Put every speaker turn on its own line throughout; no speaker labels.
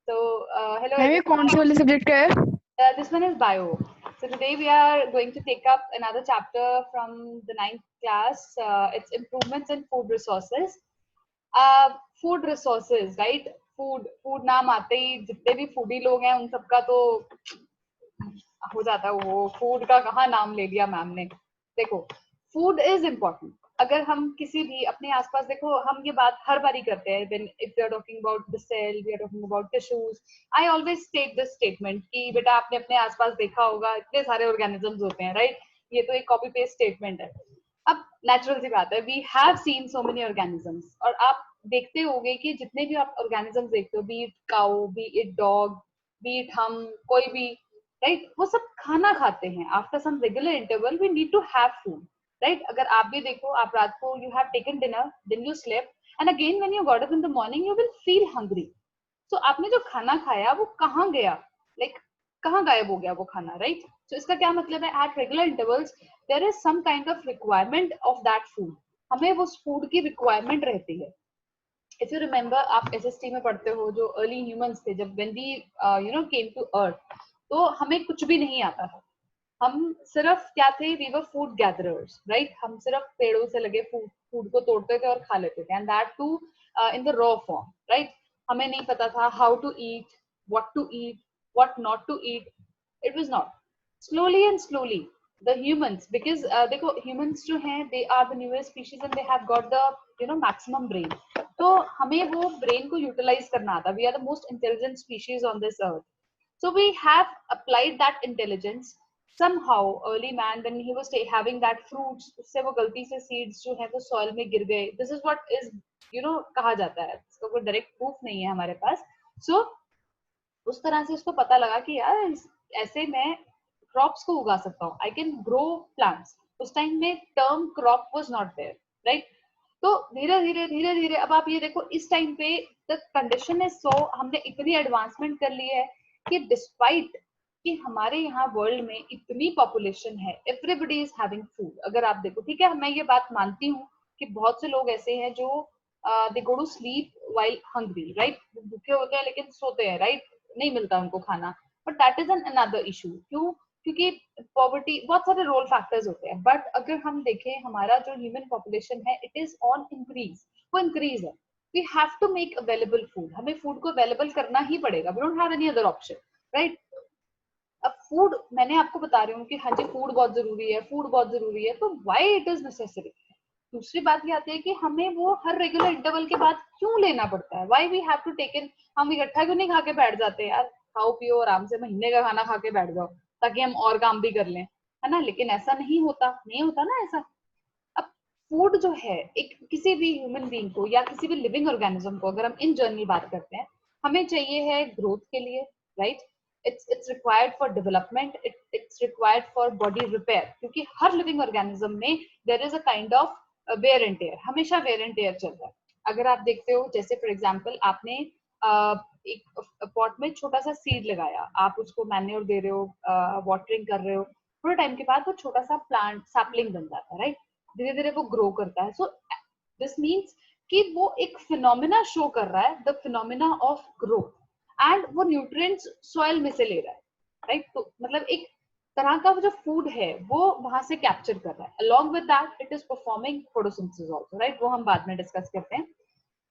Hello
ma'am ये कौन से वाले
everyone.
सब्जेक्ट का है?
This one is bio. So today we are going to take up another chapter from the ninth class. It's improvements in food resources. Food resources, right? Food नाम आते ही जितने भी फूडी लोग हैं उन सबका तो हो जाता है वो फूड का कहाँ नाम ले लिया मैम ने. देखो, फूड इज इम्पोर्टेंट. अगर हम किसी भी अपने आसपास देखो, हम ये बात हर बारी करते हैं when if we are talking about the cell, we are talking about tissues. I always state this statement कि बेटा आपने अपने आसपास देखा होगा इतने सारे ऑर्गेनिजम्स होते हैं, राइट? ये तो एक कॉपी पेस्ट स्टेटमेंट है. अब नेचुरल सी बात है, we have seen so many organisms, और आप देखते होंगे कि जितने भी आप ऑर्गेनिजम्स देखते हो, be it cow, be it dog, be it हम, कोई भी, राइट, वो सब खाना खाते हैं. After some regular interval we need to have food, right? अगर आप भी देखो, आप रात को you have taken dinner, then you slept and again when you got up in the morning you will feel hungry. तो आपने जो खाना खाया वो कहाँ गया, लाइक कहाँ गायब हो गया वो खाना, राइट? तो इसका क्या मतलब है, at regular intervals there is some kind of requirement of that food. हमें वो फूड की रिक्वायरमेंट रहती है. इफ यू रिमेम्बर, आप एसएसटी में पढ़ते हो, जो अर्ली ह्यूमंस थे, जब when we came to earth, तो हमें कुछ भी नहीं आता था. हम सिर्फ क्या थे, we were food gatherers, right? हम सिर्फ पेड़ों से लगे फूड को तोड़ते थे और खा लेते थे, and that too in the raw form, right? हमें नहीं पता था how to eat, to eat, what not to eat. It was not. Slowly and slowly the humans, because देखो, ह्यूमंस जो हैं, they are the newest species and they have got the maximum brain. तो हमें वो brain को utilise करना आता. We are the most intelligent species on this earth. So we have applied that intelligence somehow. Early man, when he was having that fruits, उससे वो गलती से seeds जो है वो soil में गिर गए. This is what is कहा जाता है. इसका कोई direct proof नहीं है हमारे पास. So उस तरह से उसको पता लगा कि यार ऐसे मैं क्रॉप्स को उगा सकता हूँ. I can grow plants. उस टाइम में term crop was not there, right? तो धीरे धीरे धीरे धीरे अब आप ये देखो, इस टाइम पे द कंडीशन इज सो, हमने इतनी एडवांसमेंट कर ली है कि डिस्पाइट कि हमारे यहाँ वर्ल्ड में इतनी पॉपुलेशन है, एवरीबडी इज हैविंग फूड. अगर आप देखो, ठीक है, मैं ये बात मानती हूँ कि बहुत से लोग ऐसे हैं जो they go to sleep while hungry, right? भूखे होते हैं लेकिन सोते हैं, राइट? नहीं मिलता उनको खाना. But that is an another issue. क्यों? क्योंकि पॉवर्टी, बहुत सारे रोल फैक्टर्स होते हैं. बट अगर हम देखें, हमारा जो ह्यूमन पॉपुलेशन है, इट इज ऑन इंक्रीज. वो इंक्रीज है. We have to make available food. हमें फूड को अवेलेबल करना ही पड़ेगा. We don't have any other option, right? अब फूड, मैंने आपको बता रही हूँ कि हाँ जी, फूड बहुत जरूरी है, फूड बहुत जरूरी है. तो व्हाई इट इज नेसेसरी. दूसरी बात ये आती है कि हमें वो हर रेगुलर इंटरवल के बाद क्यों लेना पड़ता है. Why we have to take in. हम इकट्ठा क्यों नहीं खा के बैठ जाते यार? खाओ पियो आराम से, महीने का खाना खा के बैठ जाओ ताकि हम और काम भी कर लें, है ना? लेकिन ऐसा नहीं होता, नहीं होता ना ऐसा. अब फूड जो है, एक किसी भी ह्यूमन बीइंग को या किसी भी लिविंग ऑर्गेनिज्म को, अगर हम इन जनरल बात करते हैं, हमें चाहिए है ग्रोथ के लिए, right? It's required for development, it's required for body repair. क्योंकि हर लिविंग ऑर्गेनिज्म में there is a kind of wear and tear. हमेशा वेयर एंड टेयर चल रहा है. अगर आप देखते हो, जैसे फॉर एग्जांपल आपने एक पॉट में छोटा सा सीड लगाया, आप उसको मैन्योर दे रहे हो, वाटरिंग कर रहे हो, थोड़े टाइम के बाद वो छोटा सा प्लांट सैपलिंग बन जाता है, राइट? धीरे धीरे वो ग्रो करता है. सो दिस मीन्स कि वो एक फिनोमिना शो कर रहा है, the phenomena of growth. And वो न्यूट्रिएंट्स सॉइल में से ले रहा है, राइट? तो मतलब एक तरह का जो फूड है वो वहां से कैप्चर कर रहा है. Along with that it is performing photosynthesis also, right? वो हम बाद में डिस्कस करते हैं.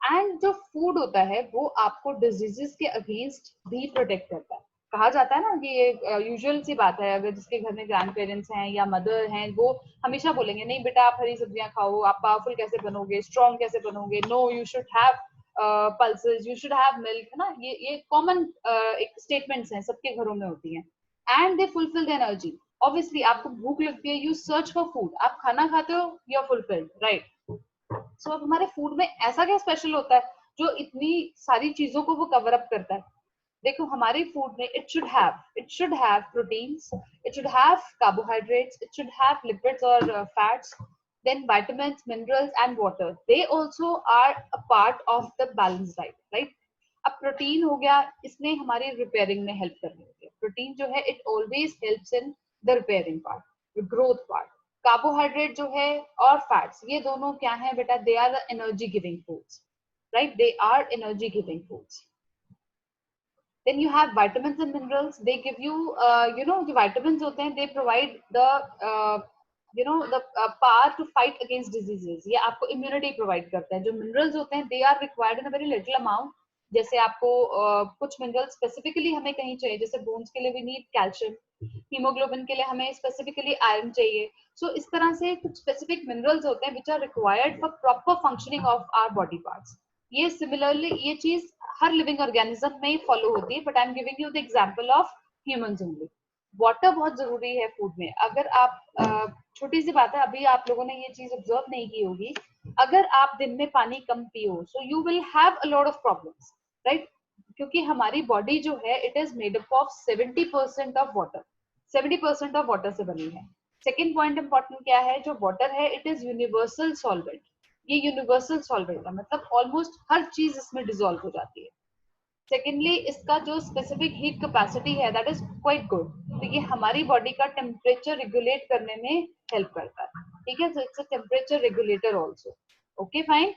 एंड जो फूड होता है वो आपको डिजीजेस के अगेंस्ट भी प्रोटेक्ट करता है. कहा जाता है ना कि ये यूजुअल सी बात है, अगर जिसके घर में ग्रैंड पेरेंट्स हैं या मदर हैं, वो हमेशा बोलेंगे नहीं बेटा आप हरी सब्जियां खाओ, आप पावरफुल कैसे बनोगे, स्ट्रॉन्ग कैसे बनोगे, no you should have pulses, you should have milk, है ना? ये कॉमन एक स्टेटमेंट्स हैं, सबके घरों में होती हैं. And they fulfil the energy. Obviously आपको भूख लगती है, यू सर्च फॉर फूड, आप खाना खाते हो, यू आर फुलफिल्ड, राइट? सो अब हमारे फूड में ऐसा क्या स्पेशल होता है जो इतनी सारी चीजों को वो कवर अप करता है? देखो, हमारे फूड में it should have proteins, it should have carbohydrates, it should have lipids और fats, then vitamins, minerals and water. They also are a part of the balanced diet, right? अब protein हो गया, इसने हमारी रिपेयरिंग में help करनी होती है. प्रोटीन जो है it always helps in the repairing part, growth part. Carbohydrate जो है और फैट्स, ये दोनों क्या है बेटा? They are the energy giving foods, right? They are energy giving foods. Then you have vitamins and minerals. They give you, the vitamins होते हैं, they provide the, power to fight against diseases. ये आपको immunity provide करता है. जो minerals होते हैं, they are required in a very little amount. जैसे आपको कुछ minerals specifically हमें कहीं चाहिए, जैसे bones के लिए we need calcium, hemoglobin के लिए हमें specifically iron चाहिए. So इस तरह से कुछ specific minerals होते हैं which are required for proper functioning of our body parts. ये सिमिलरली ये चीज हर लिविंग ऑर्गेनिज्म में फॉलो होती है, but I am giving you the example of humans only. Water बहुत जरूरी है फूड में. अगर आप छोटी सी बात है, अभी आप लोगों ने ये चीज ऑब्जर्व नहीं की होगी, अगर आप दिन में पानी कम पियो, so you will have a lot of problems, right? क्योंकि हमारी बॉडी जो है, it is made up of 70% of water. 70% of water से बनी है. सेकेंड पॉइंट इंपॉर्टेंट क्या है, जो वाटर है, इट इज यूनिवर्सल सॉल्वेंट. ये यूनिवर्सल सॉल्वेंट है, मतलब ऑलमोस्ट हर चीज इसमें डिसॉल्व हो जाती है. सेकेंडली, इसका जो स्पेसिफिक हीट कैपेसिटी है, दैट इज क्वाइट गुड. तो ये हमारी बॉडी का टेम्परेचर रेगुलेट करने में हेल्प करता है. ठीक है, so it's a temperature regulator also. Okay fine,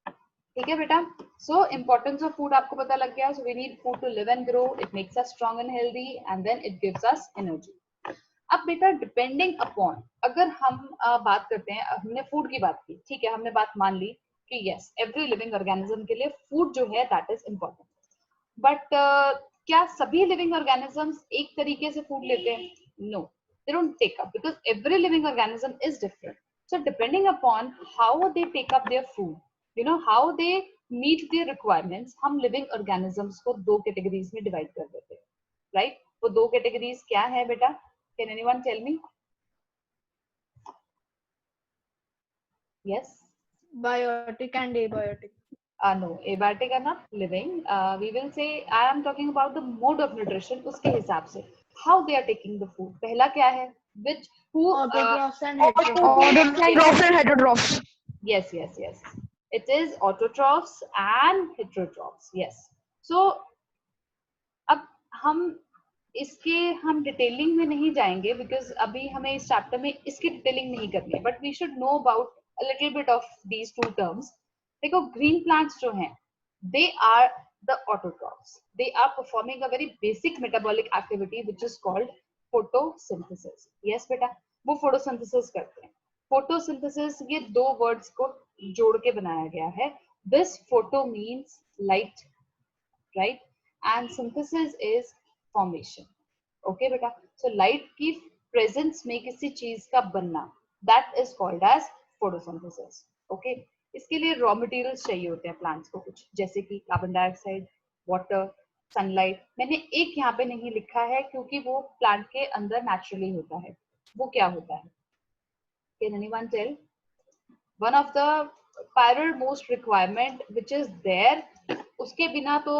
ठीक है बेटा. सो इम्पोर्टेंस ऑफ फूड आपको पता लग गया. So we need food to live and grow. It makes us strong and healthy, and then it gives us energy. अब बेटा, depending upon, अगर हम बात करते हैं, हमने फूड की बात की, ठीक है, हमने बात मान ली कि यस, एवरी लिविंग ऑर्गेनिज्म के लिए फूड जो है दैट इज इम्पोर्टेंट. बट क्या सभी लिविंग ऑर्गेनिजम्स एक तरीके से फूड लेते हैं? No, they don't take up, because every living organism is different. So depending upon how they take up their food, how they meet their requirements, हम living organisms को दो कैटेगरीज में divide कर देते हैं, राइट? वो दो कैटेगरीज क्या है बेटा? Can anyone tell me? Yes.
Biotic and abiotic.
No, abiotic are not living. We will say I am talking about the mode of nutrition. उसके हिसाब से how they are taking the food. पहला क्या है? Which who?
Autotrophs and heterotrophs.
Yes, yes, yes. It is autotrophs and heterotrophs. Yes. So अब हम इसके हम डिटेलिंग में नहीं जाएंगे, बिकॉज अभी हमें इस चैप्टर में इसकी डिटेलिंग नहीं करनी है, but we should know about a little bit of these two terms. देखो, ग्रीन प्लांट्स जो हैं, they are the autotrophs. They are performing a very basic metabolic activity which is called photosynthesis. Yes बेटा, वो photosynthesis करते हैं. Photosynthesis, ये दो words को जोड़ के बनाया गया है. This photo means light, right? And synthesis is formation. Okay बेटा, सो लाइट की प्रेजेंस में किसी चीज का बनना, that is called as photosynthesis. Okay, इसके लिए रॉ मटेरियल्स चाहिए होते हैं प्लांट्स को कुछ, जैसे कि कार्बन डाइऑक्साइड, वाटर, सनलाइट. मैंने एक यहाँ पे नहीं लिखा है क्योंकि वो प्लांट के अंदर नेचुरली होता है. वो क्या होता है? Can anyone tell? One of the parallel most requirement which is there, उसके बिना तो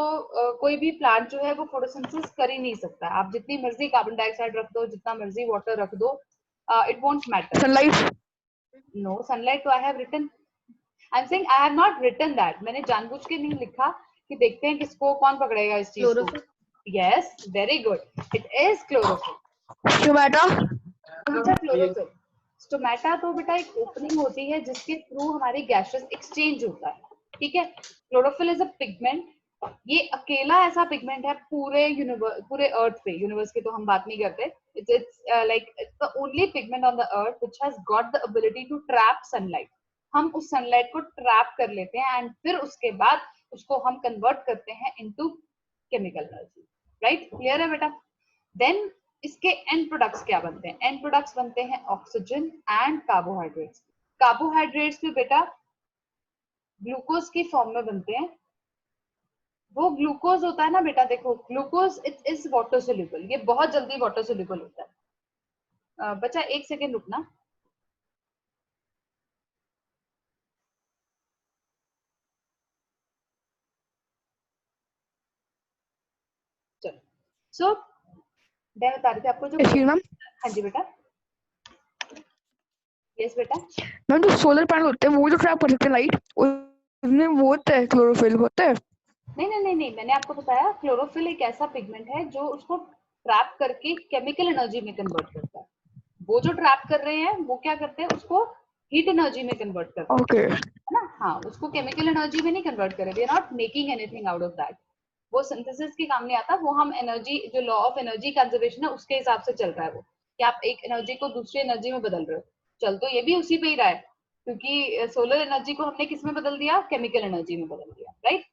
कोई भी प्लांट जो है वो फोटोसिंथेसिस कर ही नहीं सकता. आप जितनी मर्जी कार्बन डाइऑक्साइड रख दो, जितना मर्जी वाटर रख दो, it won't matter.
Sunlight.
No, sunlight तो I have written. I am saying I have not written that. मैंने जानबूझ के नहीं लिखा कि देखते हैं किसको कौन पकड़ेगा इस चीज को. Yes, very good, it is chlorophyll.
Stomata.
अच्छा, क्लोरोफिल. स्टोमेटा तो बेटा एक ओपनिंग होती है जिसके थ्रू हमारी गैसेस एक्सचेंज होता है. ठीक है, क्लोरोफिल इज अ पिगमेंट. ये अकेला ऐसा पिगमेंट है पूरे अर्थ पे. यूनिवर्स की तो हम बात नहीं करते. It's like it's the only pigment on the earth which has got the ability to trap sunlight. हम उस सनलाइट को ट्रैप कर लेते हैं एंड फिर उसके बाद उसको हम कन्वर्ट करते हैं into chemical energy. Right, clear है बेटा? देन इसके एंड प्रोडक्ट्स क्या बनते हैं? एंड प्रोडक्ट्स बनते हैं ऑक्सीजन एंड कार्बोहाइड्रेट्स. कार्बोहाइड्रेट्स भी बेटा ग्लूकोज की फॉर्म में बनते हैं. वो ग्लूकोज होता है ना बेटा, देखो glucose it is water soluble. ये बहुत जल्दी वाटर सोल्यूबल होता है. बच्चा एक सेकेंड रुकना. चलो, सो मैं बता रही थी आपको जो. हाँ जी बेटा. यस बेटा.
मैम, जो सोलर पैनल होते हैं वो जो ट्रैप कर सकते हैं लाइट, उसमें वो होता है क्लोरोफिल होता है.
नहीं, मैंने आपको बताया क्लोरोफिल एक ऐसा पिगमेंट है जो उसको ट्रैप करके केमिकल एनर्जी में कन्वर्ट करता है. वो जो ट्रैप कर रहे हैं वो क्या करते हैं, उसको हीट एनर्जी में कन्वर्ट करते हैं.
ओके.
है ना? हाँ, उसको केमिकल एनर्जी में नहीं कन्वर्ट कर रहे. We are not making anything out of that. वो सिंथेसिस के काम नहीं आता, वो हम एनर्जी, जो लॉ ऑफ एनर्जी कंजर्वेशन है उसके हिसाब से चल रहा है वो, कि आप एक एनर्जी को दूसरी एनर्जी में बदल रहे हो। चल तो ये भी उसी पे ही रहा है, क्योंकि सोलर एनर्जी को हमने किस में बदल दिया, केमिकल एनर्जी में बदल दिया, राइट।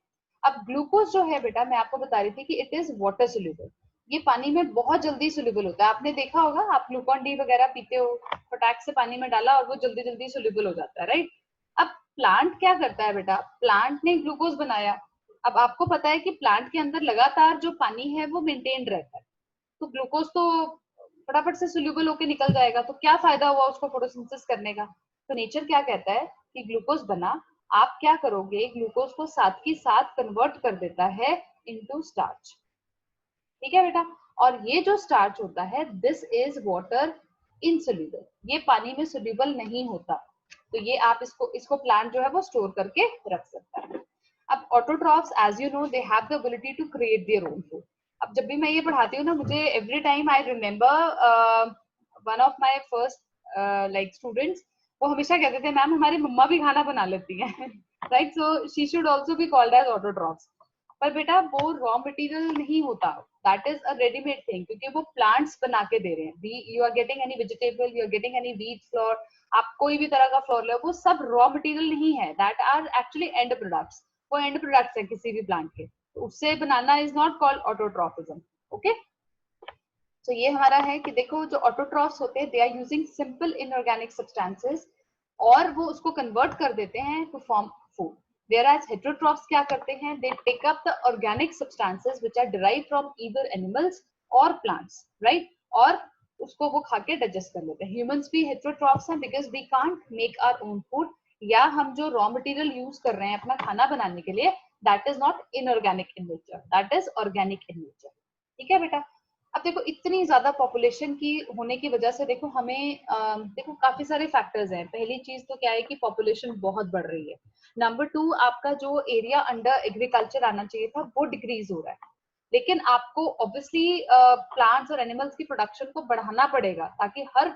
अब ग्लूकोज जो है बेटा, मैं आपको बता रही थी कि इट इज वाटर सोल्यूबल, ये पानी में बहुत जल्दी सोल्यूबल होता है। आपने देखा होगा, आप ग्लूकॉन डी वगैरह पीते हो, फटाक से पानी में डाला और वो जल्दी जल्दी सोल्यूबल हो जाता है, राइट। अब प्लांट क्या करता है बेटा, प्लांट ने ग्लूकोज बनाया। अब आपको पता है कि प्लांट के अंदर लगातार जो पानी है वो मेंटेन रहता है, तो ग्लूकोज तो फटाफट से सोल्यूबल होके निकल जाएगा, तो क्या फायदा हुआ उसको फोटोसिंथेसिस करने का। तो नेचर क्या कहता है कि ग्लूकोज बना, आप क्या करोगे, ग्लूकोज को साथ ही साथ कन्वर्ट कर देता है इनटू स्टार्च, ठीक है बेटा। और ये जो स्टार्च होता है, दिस इज वाटर इनसोल्यूबल, ये पानी में सोल्यूबल नहीं होता। तो ये आप इसको प्लांट जो है वो स्टोर करके रख सकता है। अब autotrophs, as you know, they have the ability to create their own food. अब जब भी मैं ये पढ़ाती हूँ ना, मुझे every time I remember one of my first like students, वो हमेशा कहते थे मैम हमारी मम्मा भी खाना बना लेती हैं, right. So she should also be called as autotrophs. पर बेटा वो रॉ मटेरियल नहीं होता, that is a readymade thing, क्योंकि वो प्लांट्स बना के दे रहे हैं। You are getting any vegetable, you are getting any wheat flour, आप कोई भी तरह का फ्लोर लो, वो सब रॉ मटेरियल नहीं है, that are actually end products, वो एंड प्रोडक्ट्स है किसी भी प्लांट के, तो उससे बनाना is not called autotrophism, okay. तो ये हमारा है कि देखो, जो ऑटोट्रॉफ्स होते हैं, they are using simple inorganic substances और वो उसको कन्वर्ट कर देते हैं to form food. Whereas heterotrophs क्या करते हैं, they take up the organic substances which are derived from either animals or plants, right? और उसको वो खा के digest कर लेते हैं। Humans भी heterotrophs हैं because we can't make our own food, या हम जो raw material use कर रहे हैं अपना खाना बनाने के लिए, that is not inorganic in nature, that is organic in nature, ठीक है बेटा। अब देखो, इतनी ज्यादा पॉपुलेशन की होने की वजह से देखो हमें देखो काफी सारे फैक्टर्स हैं। पहली चीज तो क्या है कि पॉपुलेशन बहुत बढ़ रही है। नंबर 2, आपका जो एरिया अंडर एग्रीकल्चर आना चाहिए था वो डिक्रीज हो रहा है। लेकिन आपको ऑब्वियसली प्लांट्स और एनिमल्स की प्रोडक्शन को बढ़ाना पड़ेगा ताकि हर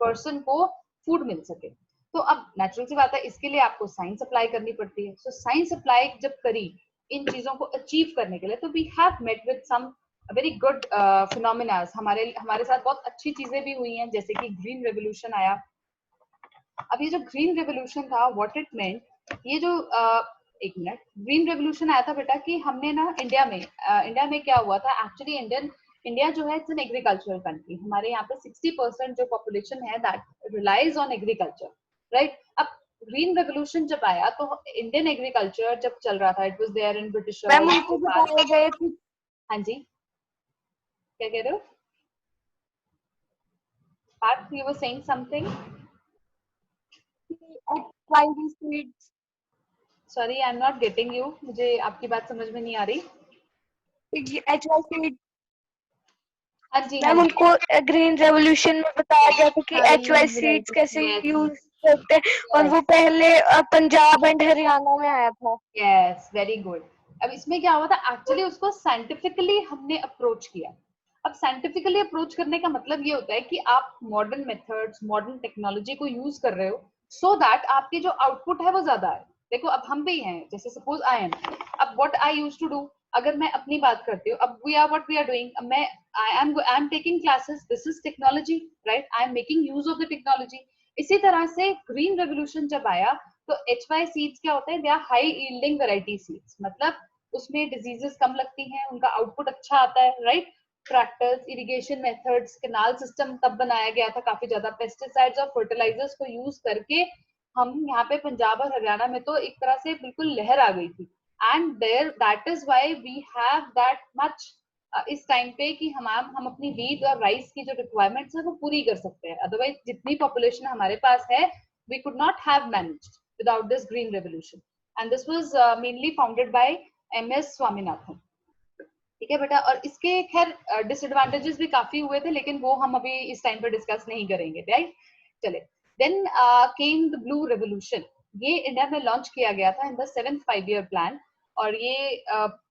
पर्सन को फूड मिल सके। तो अब नेचुरल सी बात है, इसके लिए आपको साइंस अप्लाई करनी पड़ती है। सो साइंस अप्लाई जब करी इन चीजों को अचीव करने के लिए, तो we have met with some very good phenomenas. हमारे साथ बहुत अच्छी चीजें भी हुई हैं, जैसे कि ग्रीन रेवोल्यूशन आया। अब ये जो ग्रीन रेवोल्यूशन था, व्हाट इट मेंट, ये जो एक मिनट, ग्रीन रेवोल्यूशन आया था बेटा कि हमने ना इंडिया में क्या हुआ था एक्चुअली, इंडिया जो है इट्स एन एग्रीकल्चरल कंट्री। हमारे यहाँ पे 60% जो पॉपुलेशन है that relies on agriculture, right. अब ग्रीन रेवोल्यूशन जब आया तो इंडियन एग्रीकल्चर जब चल रहा था, it was there in
ma'am
Britishers.
उनको बताया गया कि
हाँ जी, क्या कह रहे हो Parth, you were saying something.
XYZ seeds,
sorry, I am not getting you, मुझे आपकी बात समझ में नहीं आ रही।
HY सीड,
हाँ जी, हाँ
मैम
जी,
उनको ग्रीन रेवोल्यूशन में बताया गया था कि HY सीड्स कैसे
यस
यूज करते हैं, और वो पहले पंजाब एंड हरियाणा में आया था।
Yes, very good. अब इसमें क्या हुआ था एक्चुअली, उसको साइंटिफिकली हमने अप्रोच किया। अब साइंटिफिकली अप्रोच करने का मतलब ये होता है कि आप मॉडर्न मेथड्स, मॉडर्न टेक्नोलॉजी को यूज कर रहे हो सो दैट आपकी जो आउटपुट है वो ज्यादा है। देखो अब हम भी हैं, जैसे सपोज आई एम, अब what I used to do, अगर मैं अपनी बात करती हूँ, अब वी आर डूइंग, मैं I am taking classes, this is technology, right, I am making use of the technology. इसी तरह से ग्रीन रेवोल्यूशन जब आया तो HY सीड्स क्या होते हैं, they are high yielding variety seeds, मतलब उसमें डिजीजेस कम लगती हैं, उनका आउटपुट अच्छा आता है, right. Tractors, irrigation methods, canal system तब बनाया गया था, काफी ज्यादा पेस्टिसाइड्स और फर्टिलाइजर्स को यूज करके हम यहाँ पे पंजाब और हरियाणा में तो एक तरह से बिल्कुल लहर आ गई थी। And there that is why we have that much इस टाइम पे कि हम अपनी व्हीट और राइस की जो रिक्वायरमेंट्स है वो पूरी कर सकते हैं। अदरवाइज जितनी पॉपुलेशन हमारे पास है, we could not have managed without this green revolution, and this was mainly founded by MS Swaminathan, ठीक है बेटा। और इसके खैर डिसएडवांटेजेस भी काफी हुए थे, लेकिन वो हम अभी इस टाइम पर डिस्कस नहीं करेंगे, राइट। चले, then came the blue revolution. ये इंडिया में लॉन्च किया गया था in the 7th 5-year plan, और ये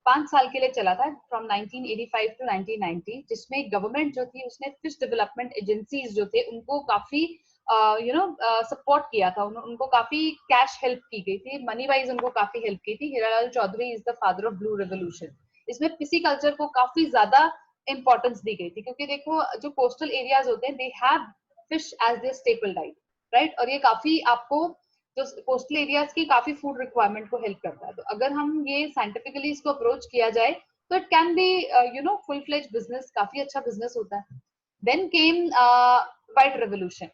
5 साल के लिए चला था, फ्रॉम 1985 टू 1990, जिसमें गवर्नमेंट जो थी उसने फिश डेवलपमेंट एजेंसीज जो थे उनको काफी सपोर्ट किया था, उनको काफी कैश हेल्प की गई थी, मनी वाइज उनको काफी हेल्प की थी। Hiralal Chaudhary is the father of blue revolution. इसमें पिसीकल्चर को काफी ज्यादा इंपॉर्टेंस दी गई थी, क्योंकि देखो जो कोस्टल एरियाज होते हैं they have fish as their staple diet, right, और ये काफी आपको जो कोस्टल एरियाज की काफी फूड रिक्वायरमेंट को हेल्प करता है। तो अगर हम ये साइंटिफिकली इसको अप्रोच किया जाए तो it can be full fledge business, काफी अच्छा बिजनेस होता है। देन केम व्हाइट रेवोल्यूशन,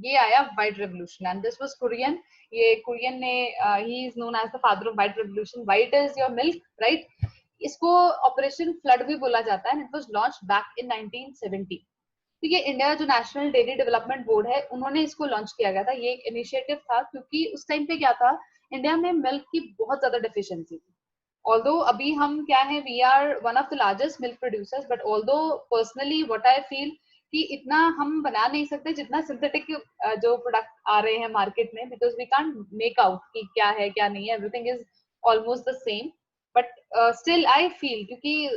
ये आया white revolution and this was Kurien. ये कुरियन ने ही is known as the father of white revolution. White is your milk, right. इसको ऑपरेशन फ्लड भी बोला जाता है। It was launch back in 1970। तो ये इंडिया जो नेशनल डेयरी डेवलपमेंट बोर्ड है उन्होंने इसको लॉन्च किया गया था। ये एक इनिशिएटिव था क्योंकि उस टाइम पे क्या था, इंडिया में मिल्क की बहुत ज्यादा डिफिशियंसी थी। ऑल्दो अभी हम क्या है, we are one of the largest milk producers, but although personally what I feel कि इतना हम बना नहीं सकते जितना सिंथेटिक जो प्रोडक्ट आ रहे हैं मार्केट में, because we can't make out कि क्या है क्या नहीं है, everything is almost the same. But still I feel क्योंकि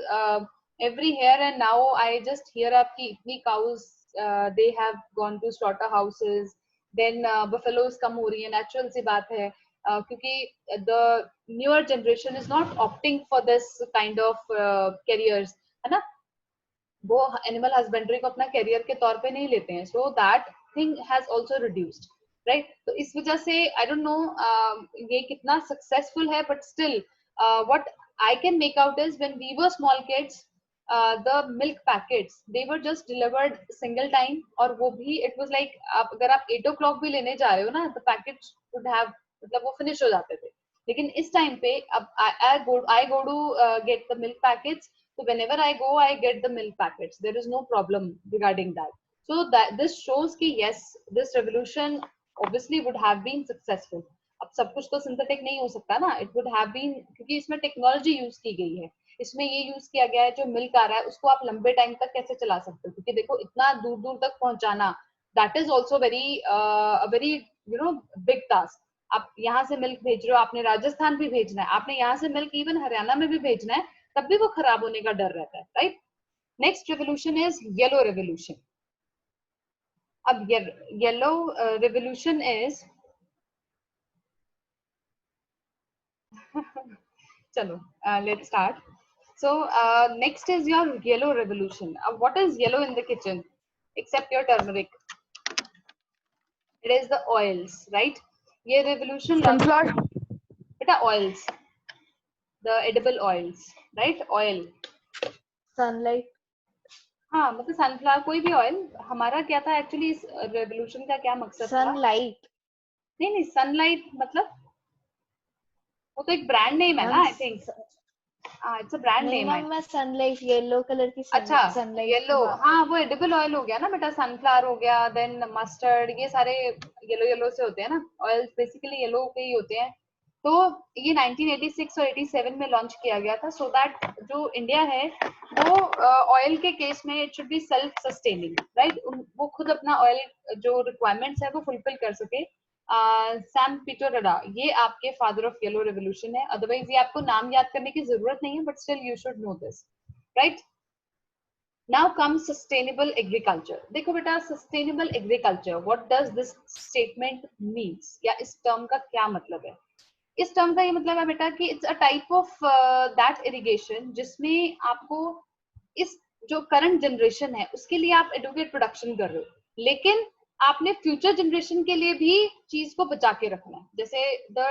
every here and now I just hear up ki itni cows they have gone to slaughter houses, then buffaloes कम हो रही है, natural सी बात है, क्योंकि the newer generation is not opting for this kind of careers, है ना, वो animal husbandry को अपना करियर के तौर पे नहीं लेते हैं, so that thing has also reduced, right. तो इस वजह से आई डोंट नो ये कितना सक्सेसफुल है, but still what I can make out is when we were small kids the milk packets they were just delivered single time, और वो भी it was like आप अगर आप 8 o'clock भी लेने जा रहे हो ना, the packets would have मतलब वो फिनिश हो जाते थे। लेकिन इस टाइम पे अब I go to get the milk packets, so whenever I go I get the milk packets, there is no problem regarding that. So that this shows कि yes, this revolution obviously would have been successful. अब सब कुछ तो synthetic नहीं हो सकता ना, it would have been, क्योंकि इसमें टेक्नोलॉजी यूज की गई है, इसमें ये यूज किया गया है जो मिल्क आ रहा है उसको आप लंबे टाइम तक कैसे चला सकते हो, क्योंकि देखो इतना दूर दूर तक पहुंचाना that is also very big task. आप यहाँ से मिल्क भेज रहे हो, आपने राजस्थान भी भेजना है, आपने यहाँ से मिल्क इवन हरियाणा में भी भेजना है, तब भी वो खराब होने का डर रहता है, right. Next revolution is yellow revolution. अब येलो रेवोल्यूशन इज चलो let's start. So next is your yellow revolution. What is yellow in the kitchen except your turmeric? It is the oils, right? ये revolution
sunflower,
बेटा oils, the edible oils, right? Oil.
Sunlight.
हाँ मतलब sunflower कोई भी oil. हमारा क्या था actually इस रेवोल्यूशन का क्या मकसद था?
सनलाइट।
नहीं सनलाइट मतलब वो तो एक ब्रांड नेम है ना, I think. It's a brand
नहीं
नेम
मैम, मैं सनलाइट येलो कलर की
अच्छा
सनलाइट।
येलो, हाँ वो एडिबल ऑयल हो गया ना बेटा, सनफ्लावर हो गया, देन मस्टर्ड, ये सारे येलो येलो से होते हैं ना ऑयल, बेसिकली येलो के ही होते हैं। तो ये 1986 और 87 में लॉन्च किया गया था, सो दैट जो इंडिया है वो ऑयल के केस में it should be self sustaining, right. वो खुद अपना ऑयल जो रिक्वायरमेंट्स है वो फुलफिल कर सके। सैम पिटोरडा ये आपके फादर ऑफ येलो रेवोल्यूशन है, अदरवाइज ये आपको नाम याद करने की जरूरत नहीं है, but still you should know this, right. Now comes sustainable agriculture. देखो बेटा sustainable agriculture, what does this statement means? या इस टर्म का क्या मतलब है? इस टर्म का ये मतलब है बेटा कि it's a type of that irrigation जिसमें आपको इस जो करंट जनरेशन है उसके लिए आप एडुकेट प्रोडक्शन कर रहे हो, लेकिन आपने फ्यूचर जनरेशन के लिए भी चीज को बचा के रखना है, जैसे the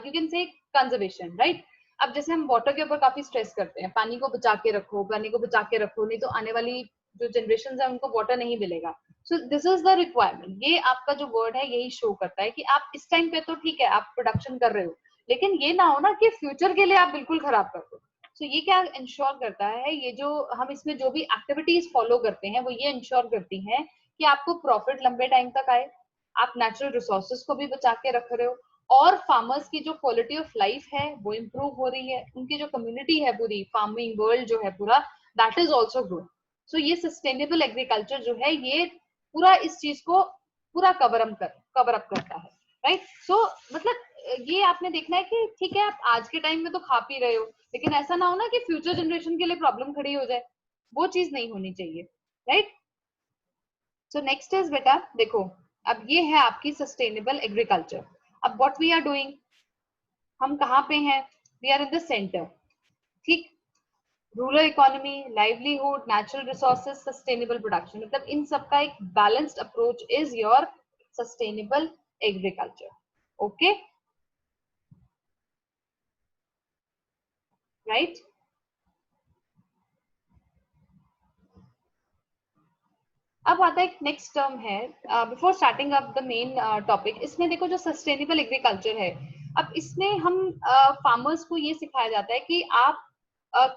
you can say conservation, right. अब जैसे हम वाटर के ऊपर काफी स्ट्रेस करते हैं, पानी को बचा के रखो, पानी को बचा के रखो, नहीं तो आने वाली जो जनरेशन है उनको वाटर नहीं मिलेगा। So this is the requirement. ये आपका जो वर्ड है यही शो करता है कि आप इस टाइम पे तो ठीक है आप प्रोडक्शन कर रहे हो, लेकिन ये ना हो ना कि फ्यूचर के लिए आप बिल्कुल खराब कर दो। सो ये क्या इंश्योर करता है, ये जो हम इसमें जो भी एक्टिविटीज फॉलो करते हैं वो ये इंश्योर करती हैं कि आपको प्रॉफिट लंबे टाइम तक आए, आप नेचुरल रिसोर्सेज को भी बचा के रख रहे हो, और फार्मर्स की जो क्वालिटी ऑफ लाइफ है वो इम्प्रूव हो रही है, उनकी जो कम्युनिटी है पूरी फार्मिंग वर्ल्ड जो है पूरा दैट इज ऑल्सो ग्रोइंग। सो ये सस्टेनेबल एग्रीकल्चर जो है ये पूरा इस चीज को पूरा कवर अप करता है, राइट। सो मतलब ये आपने देखना है कि ठीक है आप आज के टाइम में तो खा पी रहे हो, लेकिन ऐसा ना हो ना कि फ्यूचर जनरेशन के लिए प्रॉब्लम खड़ी हो जाए, वो चीज नहीं होनी चाहिए, राइट। सो नेक्स्ट इज बेटा देखो, अब ये है आपकी सस्टेनेबल एग्रीकल्चर। अब व्हाट वी आर डूइंग, हम कहाँ पे हैं, we are in the centre, ठीक। Rural economy, livelihood, natural resources, sustainable production, मतलब इन सब का एक balanced approach is your sustainable agriculture. Okay, right. अब आता है एक नेक्स्ट टर्म है, before starting up the main topic. इसमें देखो जो सस्टेनेबल एग्रीकल्चर है, अब इसमें हम फार्मर्स को ये सिखाया जाता है कि आप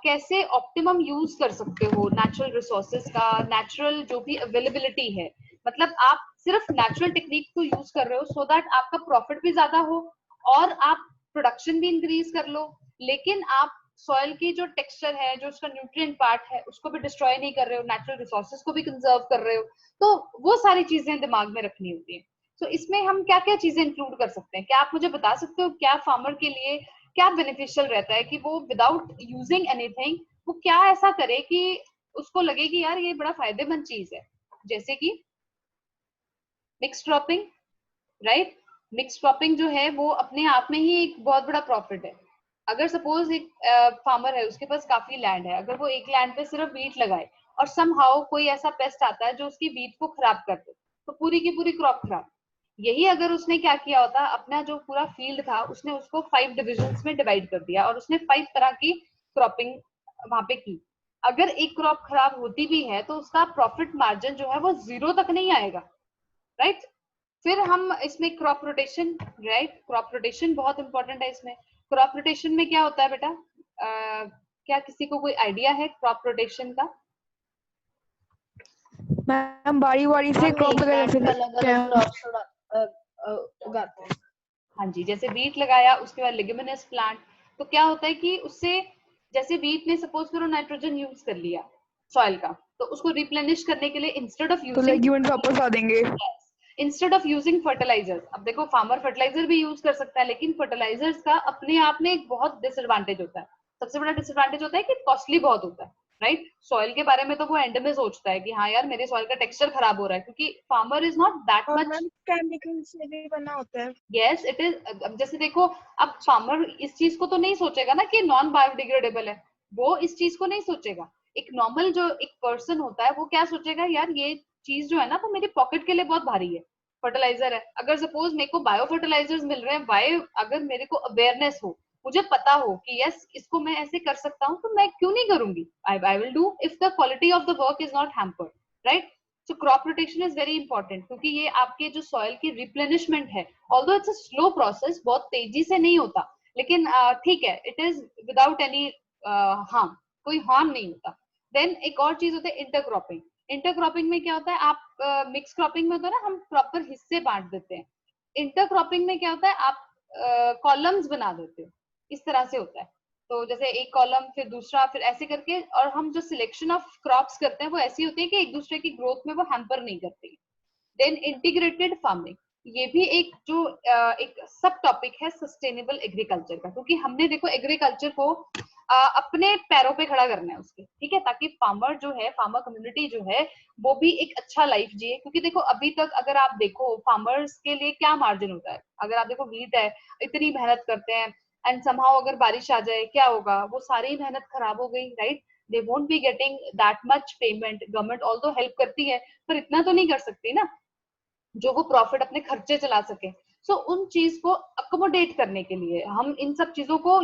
कैसे ऑप्टिमम यूज कर सकते हो नेचुरल रिसोर्सेज का, नेचुरल जो भी अवेलेबिलिटी है. मतलब आप सिर्फ नेचुरल टेक्निक को यूज कर रहे हो सो दैट आपका प्रॉफिट भी ज्यादा हो और आप प्रोडक्शन भी इंक्रीज कर लो, लेकिन आप सॉइल की जो टेक्सचर है, जो उसका न्यूट्रिएंट पार्ट है, उसको भी डिस्ट्रॉय नहीं कर रहे हो, नेचुरल रिसोर्सेज को भी कंजर्व कर रहे हो. तो वो सारी चीजें दिमाग में रखनी होती है. तो इसमें हम क्या क्या चीजें इंक्लूड कर सकते हैं? क्या आप मुझे बता सकते हो क्या फार्मर के लिए क्या बेनिफिशियल रहता है कि वो विदाउट यूजिंग एनीथिंग वो क्या ऐसा करे कि उसको लगे कि यार ये बड़ा फायदेमंद चीज है? जैसे कि mix cropping, right. Mix cropping जो है वो अपने आप में ही एक बहुत बड़ा प्रॉफिट है. अगर सपोज एक फार्मर है, उसके पास काफी लैंड है, अगर वो एक लैंड पे सिर्फ बीट लगाए और समहाउ कोई ऐसा पेस्ट आता है जो उसकी बीट को खराब कर दे, तो पूरी की पूरी क्रॉप खराब. यही अगर उसने क्या किया होता, अपना जो पूरा फील्ड था उसने उसको 5 डिविजन्स में डिवाइड कर दिया और उसने 5 तरह की क्रॉपिंग वहां पे की. अगर एक क्रॉप खराब होती भी है तो उसका प्रॉफिट मार्जिन जो है वो 0 तक नहीं आएगा, राइट. फिर हम इसमें crop rotation, right. Crop rotation बहुत इंपॉर्टेंट है. इसमें क्रॉप रोटेशन में क्या होता है बेटा? क्या किसी को कोई आइडिया है क्रॉप रोटेशन का?
मैम बारी बारी से
हम
क्रॉप
एक
वगैरह
प्लांट
से
पे अलग अलग क्रॉप्स उगाते हैं.
हाँ जी, जैसे बीट लगाया उसके बाद लेग्यूमिनस प्लांट, तो क्या होता है कि उससे जैसे बीट ने सपोज करो नाइट्रोजन यूज कर लिया सॉइल का, तो उसको रिप्लेनिश करने के लिए इंस्टेड ऑफ
तो
यूजिंग
लेग्यूमेंट वापस आ देंगे.
इंस्टेड ऑफ यूजिंग फर्टिलाइजर्स, अब देखो फार्मर फर्टिलाइजर भी यूज कर सकता है, लेकिन फर्टिलाइजर्स का अपने आप में एक बहुत डिसएडवांटेज होता है. सबसे बड़ा डिसएडवांटेज होता है कि कॉस्टली बहुत होता है, राइट. सॉइल के बारे में तो वो एंड में सोचता है कि हाँ यार मेरे सॉइल का टेक्सचर खराब हो रहा है, क्योंकि फार्मर इज नॉट दैट
और
मच.
मैम केमिकल से भी बना होता है.
Yes it is. अब जैसे देखो, अब फार्मर इस चीज को तो नहीं सोचेगा ना कि नॉन बायोडिग्रेडेबल है, वो इस चीज को नहीं सोचेगा. एक नॉर्मल जो एक पर्सन होता है वो क्या सोचेगा, यार ये चीज जो है ना वो मेरी पॉकेट के लिए बहुत भारी है. फर्टिलाइजर है, अगर सपोज मेरे को बायो फर्टिलाइजर्स मिल रहे हैं, बायो, अगर मेरे को अवेयरनेस हो, मुझे पता हो कि यस इसको मैं ऐसे कर सकता हूँ, तो मैं क्यों नहीं करूंगी? I will do if the quality of the work is not hampered, right. So crop rotation is very important, क्योंकि ये आपके जो सॉइल की रिप्लेनिशमेंट है, although it's a slow process, बहुत तेजी से नहीं होता, लेकिन ठीक है, it is without any harm, कोई हार्म नहीं होता. देन एक और चीज होता है इंटरक्रॉपिंग. इंटरक्रॉपिंग में क्या होता है, आप मिक्स क्रॉपिंग में होता है ना हम प्रॉपर हिस्से बांट देते हैं. इंटरक्रॉपिंग में क्या होता है, आप कॉलम्स बना देते हो, इस तरह से होता है. तो जैसे एक कॉलम फिर दूसरा फिर ऐसे करके, और हम जो सिलेक्शन ऑफ क्रॉप्स करते हैं वो ऐसी होती है कि एक दूसरे की ग्रोथ में वो हैम्पर नहीं करती. देन इंटीग्रेटेड फार्मिंग, ये भी एक जो एक सब टॉपिक है सस्टेनेबल एग्रीकल्चर का, क्योंकि हमने देखो एग्रीकल्चर को अपने पैरों पे खड़ा करना है उसके, ठीक है, ताकि फार्मर जो है, फार्मर कम्युनिटी जो है, वो भी एक अच्छा लाइफ जिए. क्योंकि देखो अभी तक अगर आप देखो फार्मर्स के लिए क्या मार्जिन होता है, अगर आप देखो वीट है, इतनी मेहनत करते हैं एंड समहाउ अगर बारिश आ जाए क्या होगा, वो सारी मेहनत खराब हो गई, right. They won't be getting that much payment. Government although help करती है पर इतना तो नहीं कर सकती ना जो वो प्रॉफिट अपने खर्चे चला सके. सो उन चीज को अकोमोडेट करने के लिए हम इन सब चीजों को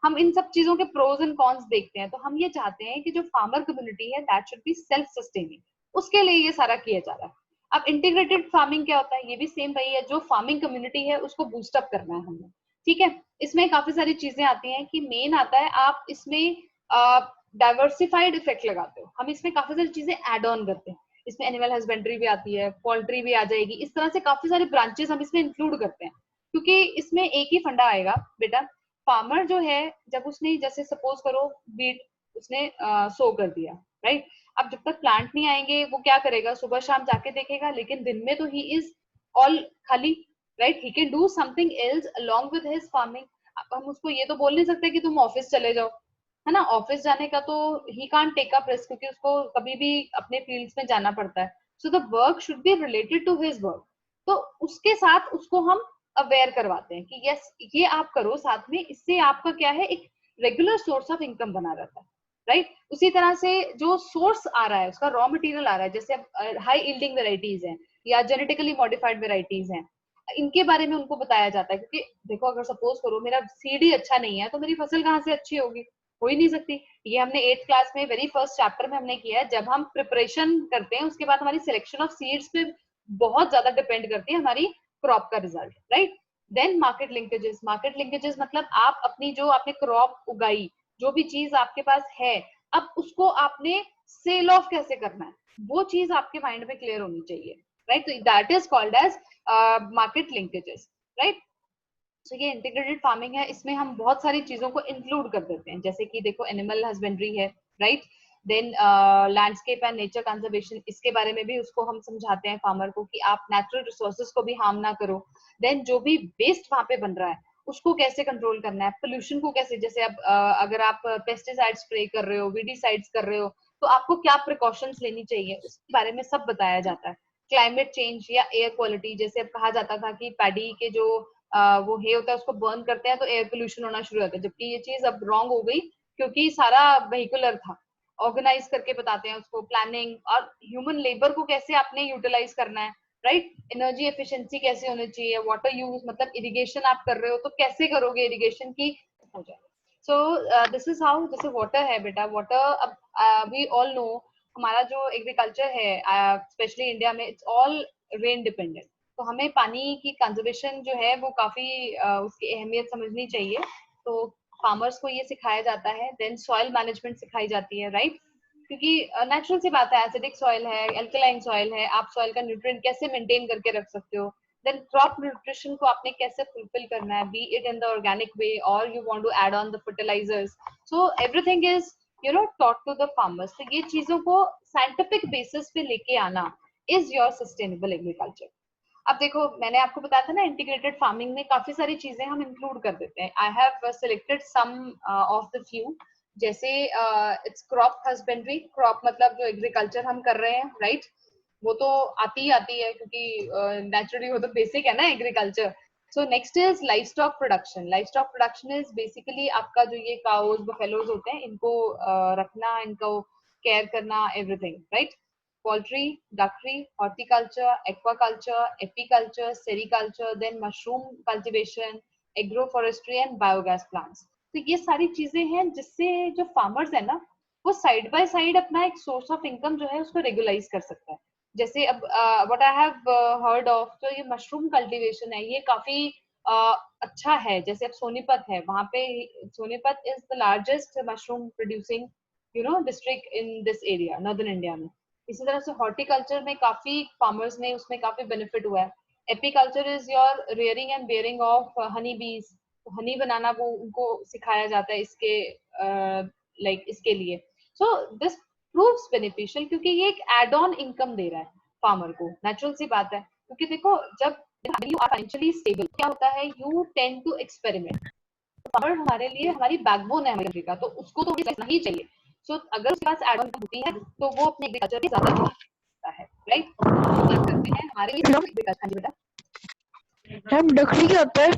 हम इन सब चीजों के प्रोज एंड कॉन्स देखते हैं. तो हम ये चाहते हैं कि जो फार्मर कम्युनिटी है that should be self sustaining, उसके लिए ये सारा किया जा रहा है. अब इंटीग्रेटेड फार्मिंग क्या होता है, ये भी सेम वही है, जो फार्मिंग कम्युनिटी है उसको बूस्ट अप करना है हमें, ठीक है. इसमें काफी सारी चीजें आती हैं कि मेन आता है आप इसमें डाइवर्सिफाइड इफेक्ट लगाते हो, हम इसमें काफी सारी चीजें एड ऑन करते हैं. इसमें एनिमल हस्बेंड्री भी आती है, पोल्ट्री भी आ जाएगी, इस तरह से काफी सारे ब्रांचेस हम इसमें इंक्लूड करते हैं. क्योंकि इसमें एक ही फंडा आएगा बेटा, फार्मर जो है जब उसने जैसे सपोज करो बीट उसने सो कर दिया, राइट. अब जब तक प्लांट नहीं आएंगे वो क्या करेगा, सुबह शाम जाके देखेगा, लेकिन दिन में तो ही इज ऑल खाली, right. He can do something else along with his farming. अब हम उसको ये तो बोल नहीं सकते कि तुम ऑफिस चले जाओ, है ना. ऑफिस जाने का तो ही कांट टेक अप रिस्क, क्योंकि उसको कभी भी अपने फील्ड्स में जाना पड़ता है. So the work should be related to his work. तो उसके साथ उसको हम अवेयर करवाते हैं कि यस ये आप करो साथ में, इससे आपका क्या है एक रेगुलर सोर्स ऑफ इनकम बना रहता है. राइट। उसी तरह से जो सोर्स आ रहा है, उसका रॉ मटेरियल आ रहा है, जैसे अब हाई यील्डिंग वेराइटीज हैं या जेनेटिकली मॉडिफाइड वेराइटीज हैं, इनके बारे में उनको बताया जाता है। क्योंकि देखो, अगर सपोज करो मेरा सीड ही अच्छा नहीं है तो मेरी फसल कहाँ से अच्छी होगी, हो ही नहीं सकती। ये हमने 8th क्लास में वेरी फर्स्ट चैप्टर में हमने किया है। जब हम प्रिपरेशन करते हैं उसके बाद हमारी सिलेक्शन ऑफ सीड्स पे बहुत ज्यादा डिपेंड करती है हमारी क्रॉप का result, right. Then market linkages. Market linkages मतलब आप अपनी जो आपने क्रॉप उगाई, जो भी चीज आपके पास है, अब उसको आपने सेल ऑफ कैसे करना है, वो चीज आपके माइंड में क्लियर होनी चाहिए, राइट। तो that is called as market linkages, right. तो ये इंटीग्रेटेड फार्मिंग है, इसमें हम बहुत सारी चीजों को इंक्लूड कर देते हैं, जैसे कि देखो एनिमल हस्बेंड्री है, right. Then landscape and nature conservation, इसके बारे में भी उसको हम समझाते हैं फार्मर को कि आप नेचुरल रिसोर्सेज को भी हार्म ना करो। देन जो भी वेस्ट वहां पे बन रहा है उसको कैसे कंट्रोल करना है, पोल्यूशन को कैसे, जैसे अब अगर आप पेस्टिसाइड स्प्रे कर रहे हो, वीडीसाइड्स कर रहे हो, तो आपको क्या प्रिकॉशंस लेनी चाहिए, उसके बारे में सब बताया जाता है। क्लाइमेट चेंज या एयर क्वालिटी, जैसे अब कहा जाता था कि पैडी के जो वो हे होता है उसको बर्न करते हैं तो एयर पोल्यूशन होना शुरू होता है, जबकि ये चीज अब रॉन्ग हो गई, क्योंकि सारा वेहिकुलर था। ऑर्गेनाइज करके बताते हैं उसको, प्लानिंग और ह्यूमन लेबर को कैसे आपने यूटिलाइज करना है, राइट। एनर्जी एफिशिएंसी कैसे होनी चाहिए, वाटर यूज, मतलब इरिगेशन आप कर रहे हो तो कैसे करोगे इरिगेशन की हो जाए। सो दिस इज हाउ, जैसे वाटर है बेटा, वाटर अब वी ऑल नो हमारा जो एग्रीकल्चर है स्पेशली इंडिया में, इट्स ऑल रेन डिपेंडेंट। तो हमें पानी की कंजर्वेशन जो है वो काफी उसकी अहमियत समझनी चाहिए। तो फार्मर्स को ये सिखाया जाता है। देन सॉइल मैनेजमेंट सिखाई जाती है, राइट। क्योंकि नेचुरल सी बात है, एसिडिक सॉइल है, एल्कलाइन सॉइल है, आप सॉइल का न्यूट्रिएंट कैसे मेंटेन करके रख सकते हो। देन क्रॉप न्यूट्रिशन को आपने कैसे फुलफिल करना है, be it in the organic way और you want to add on the fertilisers. So everything is taught to the farmers. तो ये चीजों को साइंटिफिक बेसिस पे लेके आना इज योर सस्टेनेबल एग्रीकल्चर। अब देखो, मैंने आपको बताया था ना, इंटीग्रेटेड फार्मिंग में काफी सारी चीजें हम इंक्लूड कर देते हैं। I have selected some of the few, जैसे इट्स क्रॉप हस्बेंड्री। क्रॉप मतलब जो एग्रीकल्चर हम कर रहे हैं, राइट। वो तो आती है क्योंकि नेचुरली वो तो बेसिक है ना agriculture. So next is life stock production. Life stock production is basically आपका जो ये काउज बफेलोज होते हैं, इनको रखना, इनको केयर करना, everything, right. poultry, duckry, horticulture, aquaculture, apiculture, sericulture, then mushroom cultivation, agroforestry and biogas plants. तो ये सारी चीजें हैं जिससे जो फार्मर्स है ना, वो साइड बाय साइड अपना एक सोर्स ऑफ इनकम जो है उसको रेगुलाइज कर सकता है। जैसे अब what I have heard of, जो ये मशरूम कल्टीवेशन है, ये काफी अच्छा है। जैसे अब सोनीपत है, वहां पे Sonipat is the largest mushroom producing district in this area, northern India में। इसी तरह से हॉर्टिकल्चर में काफी फार्मर्स ने उसमें काफी बेनिफिट हुआ है। Apiculture is your rearing and bearing of honey बीज। हनी बनाना वो उनको सिखाया जाता है इसके लाइक इसके लिए। सो दिस प्रूव्स बेनिफिशियल, क्योंकि ये एक एड ऑन इनकम दे रहा है फार्मर को। नेचुरल सी बात है, क्योंकि देखो जब यू आर फाइनेंशियली स्टेबल, क्या होता है, you tend to experiment. Farmer हमारे लिए हमारी बैकबोन है हमारे का, तो उसको तो रहना ही चाहिए। सो अगर उसके पास एड ऑन होती है तो वो अपने एग्रीकल्चर की ज्यादा करता है, राइट। बात करते हैं हमारे एग्रीकल्चर। बेटा
मैम डकरी क्या होता है?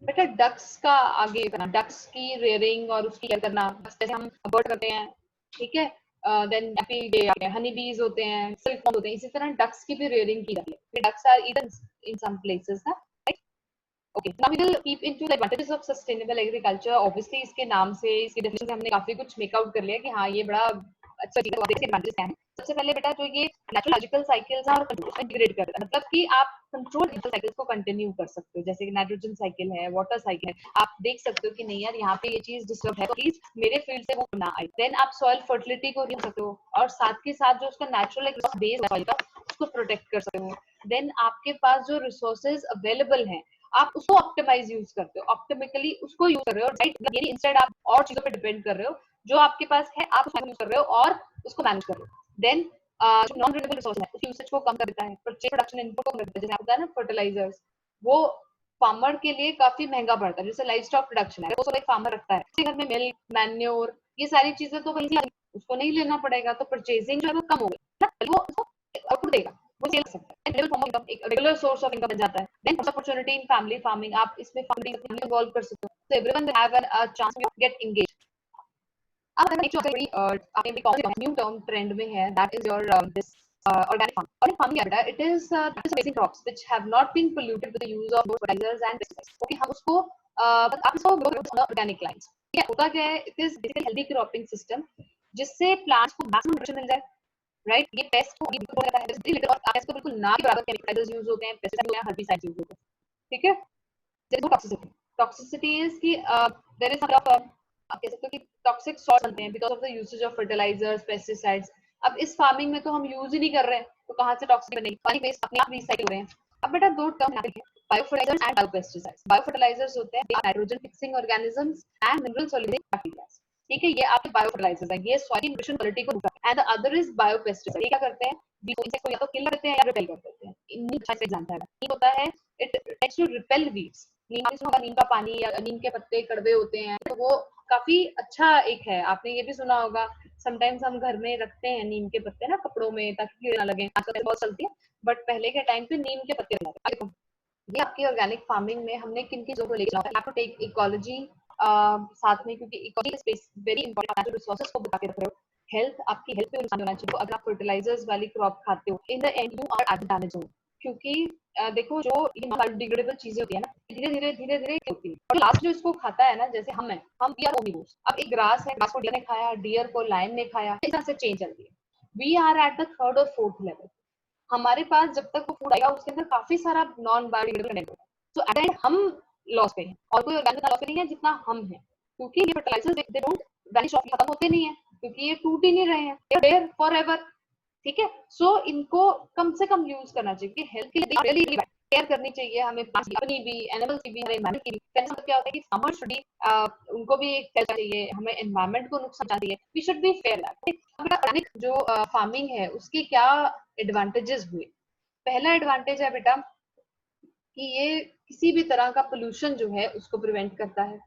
बेटा डक्स का आगे करना, डक्स की रेयरिंग और उसकी केयर करना, जैसे हम बर्ड करते हैं, ठीक है। देन हनी बीज होते हैं, सिल्क वॉर्म होते हैं, इसी तरह डक्स की भी रेयरिंग की जाती है। Ducks are eaten in some places ना। Okay, now we will keep into the advantages of sustainable agriculture. Obviously, इसके नाम से, इसके डेफिनेशन से हमने काफी कुछ मेक आउट कर लिया कि हाँ ये बड़ा अच्छा चीज है, इसके एडवांटेजेस क्या हैं। सबसे पहले बेटा जो ये नेचुरल साइकिल्स हैं और इंटीग्रेट करता है, मतलब कि आप कंट्रोल साइकिल्स को कंटिन्यू कर सकते हो। जैसे कि नाइट्रोजन साइकिल है, वाटर साइकिल है, आप देख सकते हो कि नहीं यार यहाँ पे ये चीज डिस्टर्ब है, तो प्लीज मेरे फील्ड से वो ना आए। देन आप सॉइल फर्टिलिटी को देख सकते हो, और साथ के साथ जो उसका नेचुरल एक बेस है सॉइल का, उसको प्रोटेक्ट कर सकते हो। देन आपके पास जो रिसोर्सेज अवेलेबल हैं, आप उसको ऑप्टिमाइज यूज करते हो, ऑप्टिमिकली उसको यूज कर रहे हो, राइट। यानी इंस्टेड आप और चीजों पे डिपेंड कर रहे हो, जो आपके पास है आप उसको यूज कर रहे हो और उसको मैनेज कर रहे हो। देन जो नॉन रिन्यूएबल रिसोर्स है उसकी यूसेज को कम कर देता है, परचेज प्रोडक्शन इनपुट को कम कर देता है। जैसे आपको ना फर्टिलाइजर्स, वो फार्मर के लिए काफी महंगा पड़ता है। जैसे लाइफ स्टॉक प्रोडक्शन है, वो सब एक फार्मर रखता है, उसके घर में मिल्क, मैन्योर, ये सारी चीजें तो वहीं से उसको नहीं लेना पड़ेगा, तो परचेजिंग जो है वो कम हो गई ना, वो उसको आउटपुट देगा, वो सेल कर सकता है। रेगुलर फॉर्म ऑफ इनकम, एक रेगुलर सोर्स ऑफ इनकम बन जाता है। Then opportunity in family farming, आप इसमें फैमिली इन्वॉल्व कर सकते हो, so everyone will have a chance to get engaged. अब अगर एक जो आपने न्यू टर्म ट्रेंड में है, that is your this organic farm. Organic farming क्या बेटा? It is that is amazing crops which have not been polluted with the use of fertilizers and pesticides. Okay, हम उसको आप इसको grow on the organic lines. ठीक है, होता क्या है? It is basically healthy cropping system जिससे plants को maximum nutrition मिल जाए, right? ये pest को बिल्कुल रहता है, बिल्कुल और pest को बिल्कुल ना के बराबर chemicals use होते हैं, pesticides होते हैं, herbicides use होते हैं, ठीक है? There is no toxicity. Toxicity is कि there is some आप कह सकते हो कि टॉक्सिक सॉल्ट बनते हैं because of the usage of fertilisers, pesticides. अब इस फार्मिंग में तो हम यूज ही नहीं कर रहे हैं, तो कहाँ से टॉक्सिक बनेगी? पानी वेस्ट अपने आप रिसाइकिल हो रहे हैं. अब बेटा दो टर्म यहाँ पे है, बायोफर्टिलाइजर्स एंड बायोपेस्टिसाइड्स. बायोफर्टिलाइजर्स होते हैं nitrogen fixing organisms and mineral soluble bacteria. ठीक है, ये आपके बायोफर्टिलाइजर्स हैं, ये सॉइल की न्यूट्रिशन क्वालिटी को बढ़ाते हैं. And the other is biopesticide. ये क्या करते हैं? इंसेक्ट को या तो किल करते हैं या रिपेल कर देते हैं. इनमें अच्छा से एग्जांपल है, ये होता है it takes to repel weeds. नीम का पानी या नीम के पत्ते कड़वे होते हैं, तो वो काफी अच्छा एक है. आपने ये भी सुना होगा, समटाइम्स हम घर में रखते हैं नीम के पत्ते ना कपड़ों में ताकि कीड़े ना लगे. आजकल बहुत चलती है, बट पहले के टाइम पे नीम के पत्ते लगाते. ये आपकी ऑर्गेनिक फार्मिंग में हमने किन की जरूरत लेके चला, टेक इकोलॉजी साथ में, क्योंकि ecology space very important. Resources को बचा के रख रहे हो, हेल्थ आपकी हेल्थ पे नुकसान होना चाहिए. अगर आप फर्टिलाइजर्स वाली क्रॉप खाते हो, in the end you are at damage zone. क्योंकि देखो जो ये बायोडिग्रेडेबल चीजें होती है ना, धीरे धीरे होती है, और लास्ट जो इसको खाता है ना, जैसे हम वी आर ओमनिवोर्स. अब एक ग्रास है, ग्रास को डियर ने खाया, डियर को लायन ने खाया, इस तरह से चेंज चलती है. We are at the third और फोर्थ लेवल. हमारे पास जब तक वो फूड आएगा उसके अंदर काफी सारा नॉन बायोडिग्रेडेबल कंटेंट होगा. सो एट द एंड हम लॉस पे हैं, और कोई ऑर्गेनिक लॉस पे नहीं है जितना हम हैं, क्योंकि ये fertilisers they don't vanish off, खत्म होते नहीं है, क्योंकि ये टूट ही नहीं रहे हैं, दे आर देयर फॉरएवर. ठीक है, सो इनको कम से कम यूज करना चाहिए. हेल्थ के लिए रियली केयर करनी चाहिए हमें, अपनी भी, एनिमल्स की भी, हमारे एनवायरमेंट की भी. क्या होता है कि फार्मर शुड बी, उनको भी एक हेल्प चाहिए, हमें एनवायरमेंट को नुकसान चाहिए. We should be fair. Organic जो फार्मिंग है उसके क्या एडवांटेजेस हुए? पहला एडवांटेज है बेटा कि ये किसी भी तरह का पोल्यूशन जो है उसको प्रिवेंट करता है.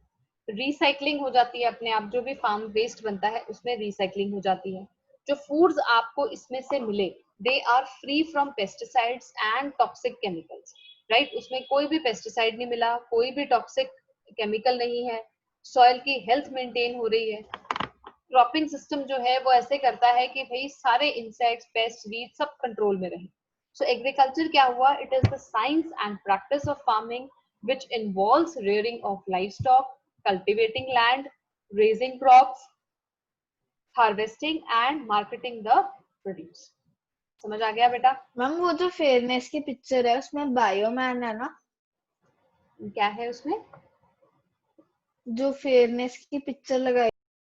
रिसाइकलिंग हो जाती है अपने आप, जो भी फार्म वेस्ट बनता है उसमें रिसाइकलिंग हो जाती है. जो फूड्स आपको इसमें से मिले, they are free from pesticides and toxic chemicals. Right, उसमें कोई भी पेस्टिसाइड नहीं मिला, कोई भी टॉक्सिक केमिकल नहीं है. सॉइल की हेल्थ मेंटेन हो रही है. क्रॉपिंग सिस्टम जो है वो ऐसे करता है कि भाई सारे इंसेक्ट्स, पेस्ट, वीड सब कंट्रोल में रहे. सो एग्रीकल्चर क्या हुआ? It is the science and practice of farming which involves rearing of livestock, cultivating land, raising crops, harvesting and marketing the produce. समझ आ गया बेटा?
मैम वो जो फेयरनेस की पिक्चर है उसमें बायोमैन है ना?
क्या है उसमें?
जो फेयरनेस की पिक्चर लगाई